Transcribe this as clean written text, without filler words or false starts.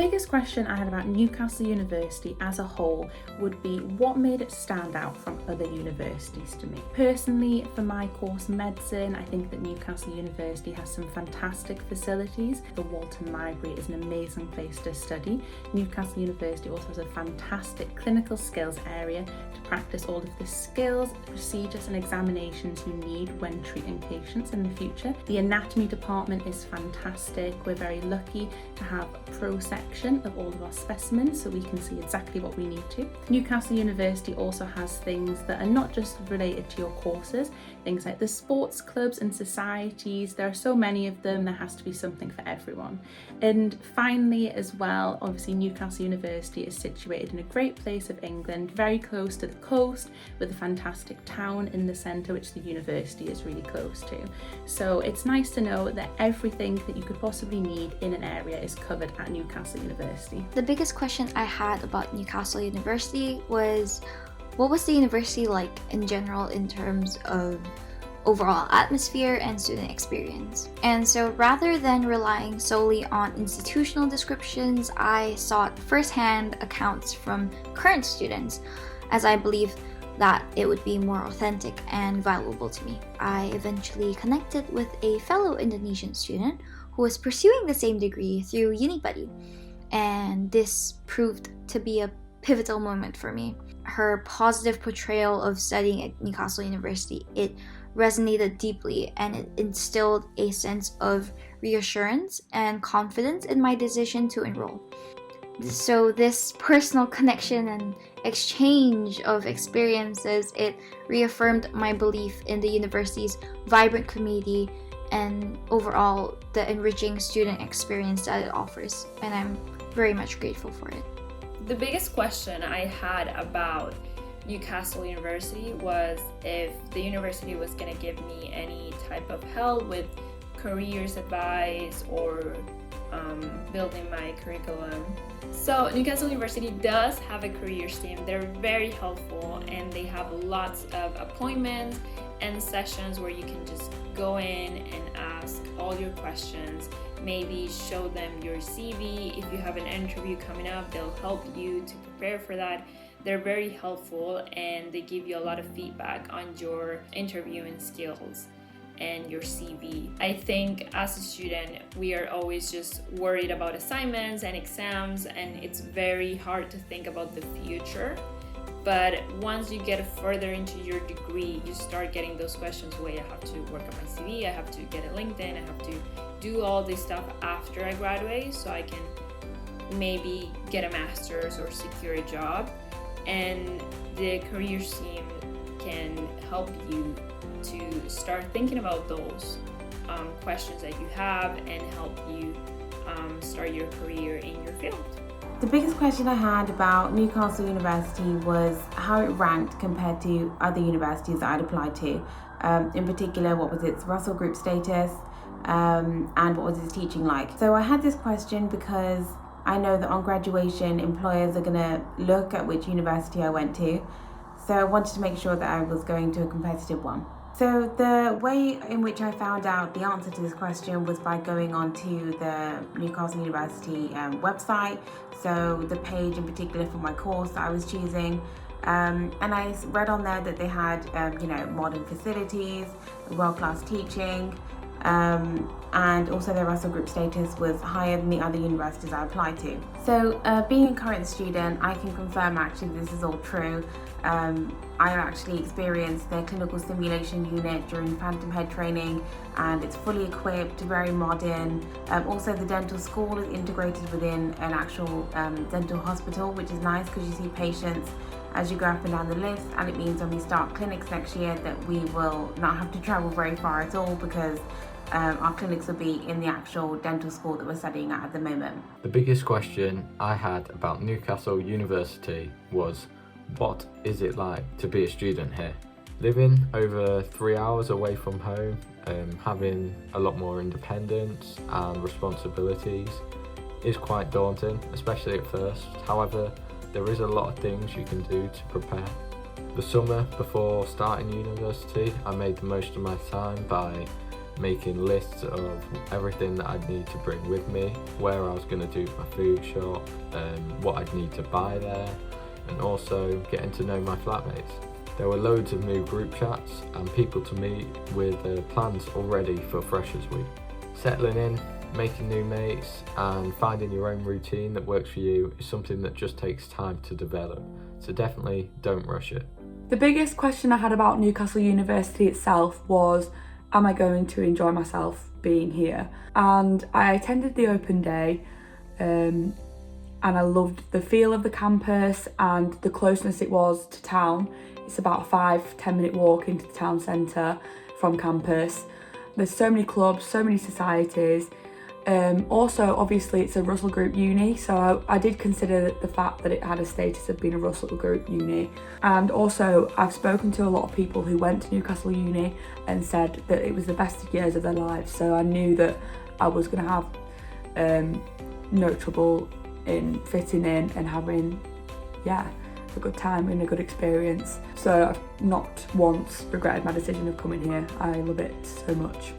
biggest question I had about Newcastle University as a whole would be what made it stand out from other universities to me. Personally, for my course medicine, I think that Newcastle University has some fantastic facilities. The Walton Library is an amazing place to study. Newcastle University also has a fantastic clinical skills area to practice all of the skills, procedures and examinations you need when treating patients in the future. The anatomy department is fantastic. We're very lucky to have a pro section of all of our specimens so we can see exactly what we need to. Newcastle University also has things that are not just related to your courses, things like the sports clubs and societies. There are so many of them, there has to be something for everyone. And finally as well, obviously Newcastle University is situated in a great place of England, very close to the coast, with a fantastic town in the centre which the university is really close to. So it's nice to know that everything that you could possibly need in an area is covered at Newcastle University. The biggest question I had about Newcastle University was, what was the university like in general in terms of overall atmosphere and student experience? And so rather than relying solely on institutional descriptions, I sought first-hand accounts from current students, as I believe that it would be more authentic and valuable to me. I eventually connected with a fellow Indonesian student who was pursuing the same degree through UniBuddy, and this proved to be a pivotal moment for me. Her positive portrayal of studying at Newcastle University, it resonated deeply and it instilled a sense of reassurance and confidence in my decision to enroll. So this personal connection and exchange of experiences, it reaffirmed my belief in the university's vibrant community and overall the enriching student experience that it offers, and I'm very much grateful for it. The biggest question I had about Newcastle University was if the university was going to give me any type of help with careers advice or building my curriculum. So Newcastle University does have a careers team. They're very helpful and they have lots of appointments and sessions where you can just go in and ask all your questions, maybe show them your CV. If you have an interview coming up, they'll help you to prepare for that. They're very helpful and they give you a lot of feedback on your interviewing skills and your CV. I think as a student, we are always just worried about assignments and exams, and it's very hard to think about the future. But once you get further into your degree, you start getting those questions, wait, I have to work on my CV, I have to get a LinkedIn, I have to do all this stuff after I graduate so I can maybe get a master's or secure a job. And the careers team can help you to start thinking about those questions that you have and help you start your career in your field. The biggest question I had about Newcastle University was how it ranked compared to other universities that I'd applied to. In particular, what was its Russell Group status and what was its teaching like. So I had this question because I know that on graduation, employers are going to look at which university I went to. So I wanted to make sure that I was going to a competitive one. So the way in which I found out the answer to this question was by going onto the Newcastle University website, so the page in particular for my course that I was choosing, and I read on there that they had modern facilities, world-class teaching, and also their Russell Group status was higher than the other universities I applied to. So being a current student, I can confirm actually this is all true. I actually experienced their clinical simulation unit during Phantom Head training, and it's fully equipped, very modern. Also the dental school is integrated within an actual dental hospital, which is nice because you see patients as you go up and down the list, and it means when we start clinics next year that we will not have to travel very far at all because our clinics will be in the actual dental school that we're studying at the moment. The biggest question I had about Newcastle University was, what is it like to be a student here? Living over 3 hours away from home, having a lot more independence and responsibilities is quite daunting, especially at first. However, there is a lot of things you can do to prepare. The summer before starting university, I made the most of my time by making lists of everything that I'd need to bring with me, where I was going to do my food shop, what I'd need to buy there, and also getting to know my flatmates. There were loads of new group chats and people to meet with plans already for Freshers Week. Settling in, making new mates and finding your own routine that works for you is something that just takes time to develop, so definitely don't rush it. The biggest question I had about Newcastle University itself was, am I going to enjoy myself being here? And I attended the open day and I loved the feel of the campus and the closeness it was to town. It's about a 5-10 minute walk into the town centre from campus. There's so many clubs, so many societies. Also, obviously, it's a Russell Group uni, so I did consider the fact that it had a status of being a Russell Group uni. And also, I've spoken to a lot of people who went to Newcastle Uni and said that it was the best years of their lives, so I knew that I was going to have no trouble in fitting in and having, a good time and a good experience. So I've not once regretted my decision of coming here. I love it so much.